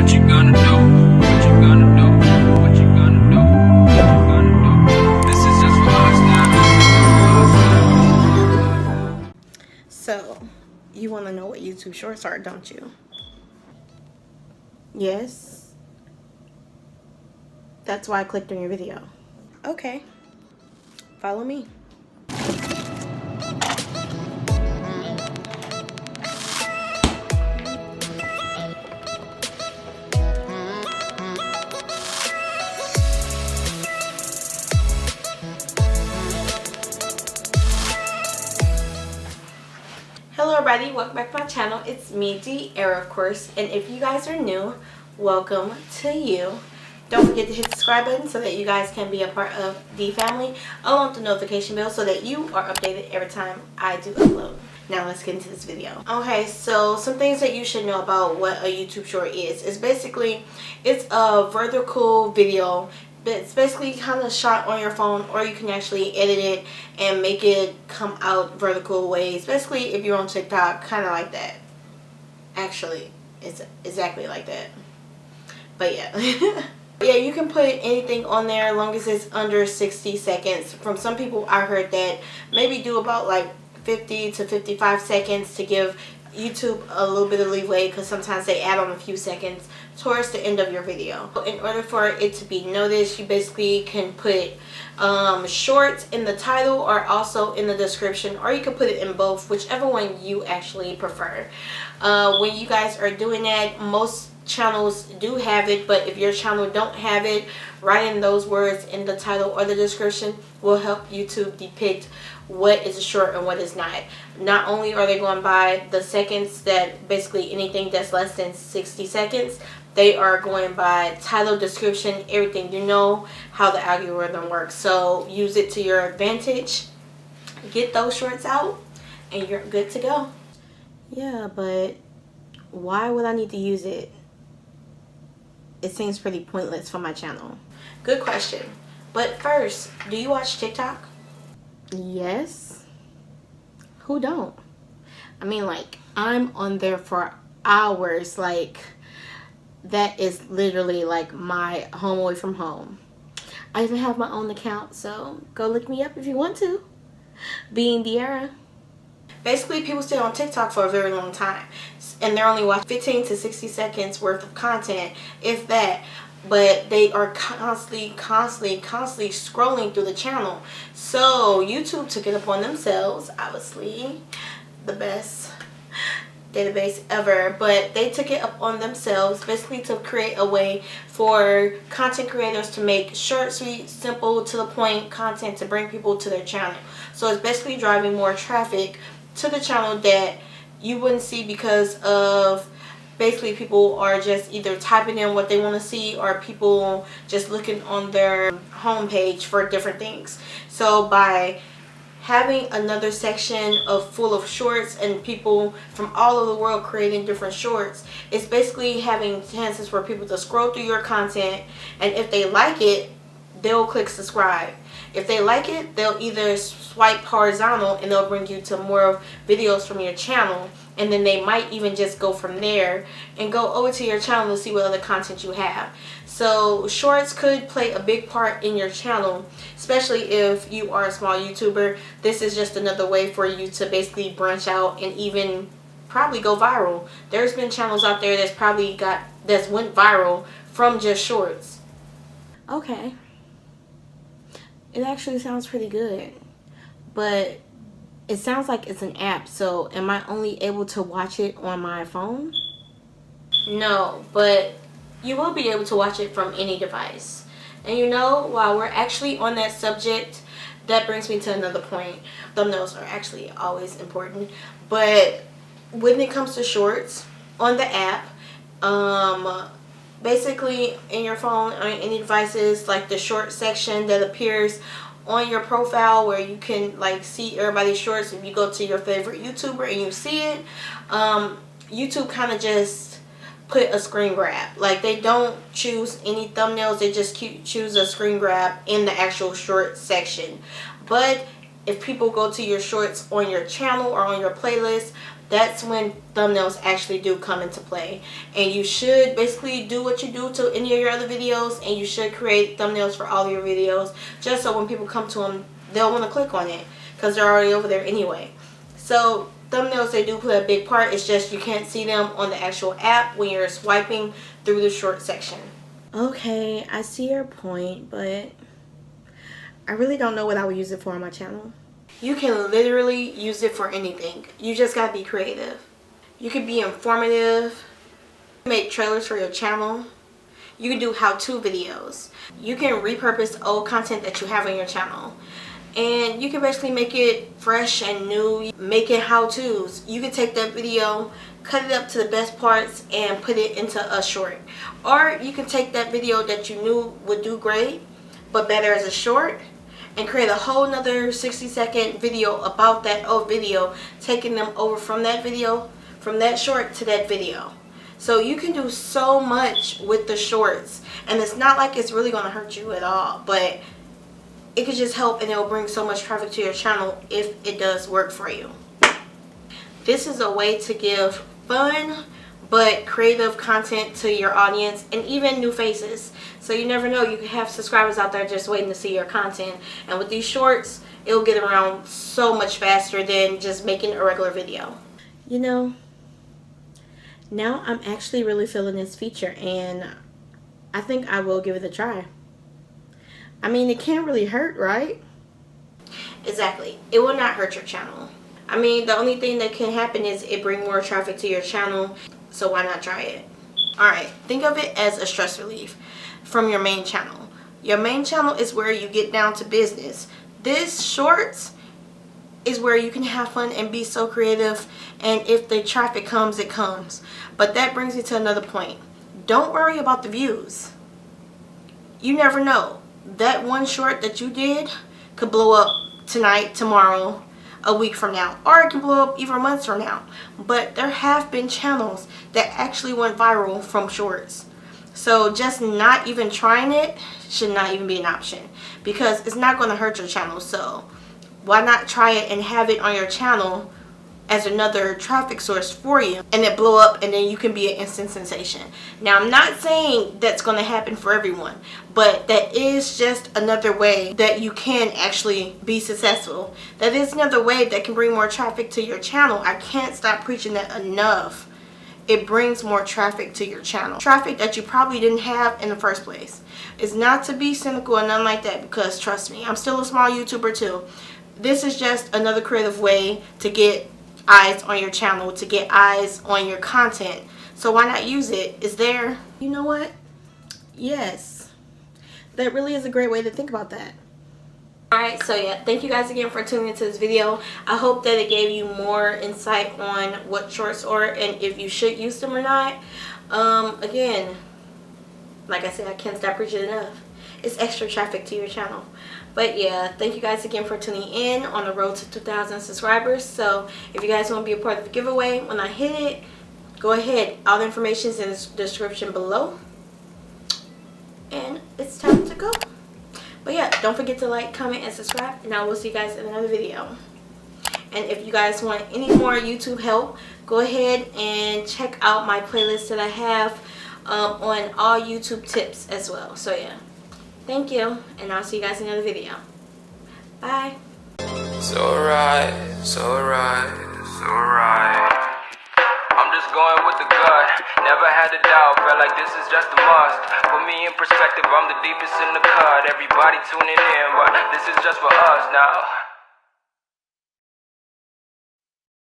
What you gonna do? What you gonna do? What you gonna do? What you gonna do? This is just for us now. So, you want to know what YouTube Shorts are, don't you? Yes. That's why I clicked on your video. Okay. Follow me. Hello everybody, welcome back to my channel. It's me, De'Ara, of course, and if you guys are new, welcome to you. Don't forget to hit the subscribe button so that you guys can be a part of the family, along with the notification bell so that you are updated every time I do upload. Now let's get into this video. Okay, so some things that you should know about what a YouTube short is basically, it's a vertical video. But it's basically kind of shot on your phone, or you can actually edit it and make it come out vertical ways. Basically, if you're on TikTok, kind of like that. Actually, it's exactly like that. But yeah. Yeah, you can put anything on there as long as it's under 60 seconds. From some people, I heard that maybe do about like 50 to 55 seconds to give YouTube a little bit of leeway, because sometimes they add on a few seconds towards the end of your video. In order for it to be noticed, you basically can put shorts in the title or also in the description, or you can put it in both, whichever one you actually prefer. When you guys are doing that, most channels do have it, but if your channel don't have it, writing those words in the title or the description will help YouTube depict what is a short and what is not. Not only are they going by the seconds, that basically anything that's less than 60 seconds, they are going by title, description, everything. You know how the algorithm works, so use it to your advantage. Get those shorts out and you're good to go. Yeah, but why would I need to use it? It seems pretty pointless for my channel. Good question. But first, do you watch TikTok? Yes. Who don't? I mean, like, I'm on there for hours. Like, that is literally like my home away from home. I even have my own account, so go look me up if you want to. Being De'Ara. Basically, people stay on TikTok for a very long time, and they're only watching 15 to 60 seconds worth of content, if that. But they are constantly scrolling through the channel. So YouTube took it upon themselves, obviously the best database ever, but they took it upon themselves basically to create a way for content creators to make short, sweet, simple, to the point content to bring people to their channel. So it's basically driving more traffic to the channel that you wouldn't see, because of basically people are just either typing in what they want to see, or people just looking on their homepage for different things. So by having another section full of shorts and people from all over the world creating different shorts, it's basically having chances for people to scroll through your content, and if they like it, they'll click subscribe. If they like it, they'll either swipe horizontal and they'll bring you to more videos from your channel, and then they might even just go from there and go over to your channel to see what other content you have. So shorts could play a big part in your channel, especially if you are a small YouTuber. This is just another way for you to basically branch out and even probably go viral. There's been channels out there that's went viral from just shorts. Okay. It actually sounds pretty good, but it sounds like it's an app, so am I only able to watch it on my phone? No, but you will be able to watch it from any device. And you know, while we're actually on that subject, that brings me to another point. Thumbnails are actually always important, but when it comes to shorts on the app, basically in your phone, on any devices, like the short section that appears on your profile where you can like see everybody's shorts. If you go to your favorite YouTuber and you see it, YouTube kind of just put a screen grab. Like, they don't choose any thumbnails, they just choose a screen grab in the actual short section. But if people go to your shorts on your channel or on your playlist, that's when thumbnails actually do come into play. And you should basically do what you do to any of your other videos, and you should create thumbnails for all of your videos, just so when people come to them, they'll want to click on it because they're already over there anyway. So thumbnails, they do play a big part. It's just you can't see them on the actual app when you're swiping through the short section. Okay, I see your point, but I really don't know what I would use it for on my channel. You can literally use it for anything. You just gotta be creative. You could be informative, make trailers for your channel. You can do how-to videos. You can repurpose old content that you have on your channel. And you can basically make it fresh and new, make it how-tos. You can take that video, cut it up to the best parts, and put it into a short. Or you can take that video that you knew would do great, but better as a short, and create a whole nother 60-second video about that old video, taking them over from that video, from that short to that video. So you can do so much with the shorts, and it's not like it's really going to hurt you at all, but it could just help, and it will bring so much traffic to your channel if it does work for you. This is a way to give fun but creative content to your audience, and even new faces. So you never know, you could have subscribers out there just waiting to see your content. And with these shorts, it'll get around so much faster than just making a regular video. You know, now I'm actually really feeling this feature, and I think I will give it a try. I mean, it can't really hurt, right? Exactly. It will not hurt your channel. I mean, the only thing that can happen is it bring more traffic to your channel, so why not try it? Alright, think of it as a stress relief from your main channel. Your main channel is where you get down to business. This shorts is where you can have fun and be so creative, and if the traffic comes, it comes. But that brings me to another point. Don't worry about the views. You never know. That one short that you did could blow up tonight, tomorrow, a week from now, or it can blow up even months from now. But there have been channels that actually went viral from shorts. So just not even trying it should not even be an option, because it's not going to hurt your channel. So why not try it and have it on your channel as another traffic source for you, and it blow up, and then you can be an instant sensation. Now, I'm not saying that's going to happen for everyone, but that is just another way that you can actually be successful. That is another way that can bring more traffic to your channel. I can't stop preaching that enough. It brings more traffic to your channel. Traffic that you probably didn't have in the first place. It's not to be cynical and nothing like that, because trust me, I'm still a small YouTuber too. This is just another creative way to get eyes on your channel, to get eyes on your content. So why not use it? It's there. You know what? Yes. That really is a great way to think about that. Alright, so yeah, thank you guys again for tuning into this video. I hope that it gave you more insight on what shorts are and if you should use them or not. Again, like I said, I can't stop preaching enough. It's extra traffic to your channel. But yeah, thank you guys again for tuning in on the road to 2,000 subscribers. So if you guys want to be a part of the giveaway when I hit it, go ahead. All the information is in the description below. And it's time to go. But yeah, don't forget to like, comment, and subscribe. And I will see you guys in another video. And if you guys want any more YouTube help, go ahead and check out my playlist that I have on all YouTube tips as well. So yeah. Thank you, and I'll see you guys in another video. Bye. So right. I'm just going with the gut. Never had a doubt, felt like this is just a must. Put me in perspective, I'm the deepest in the cut. Everybody tuning in, but this is just for us now.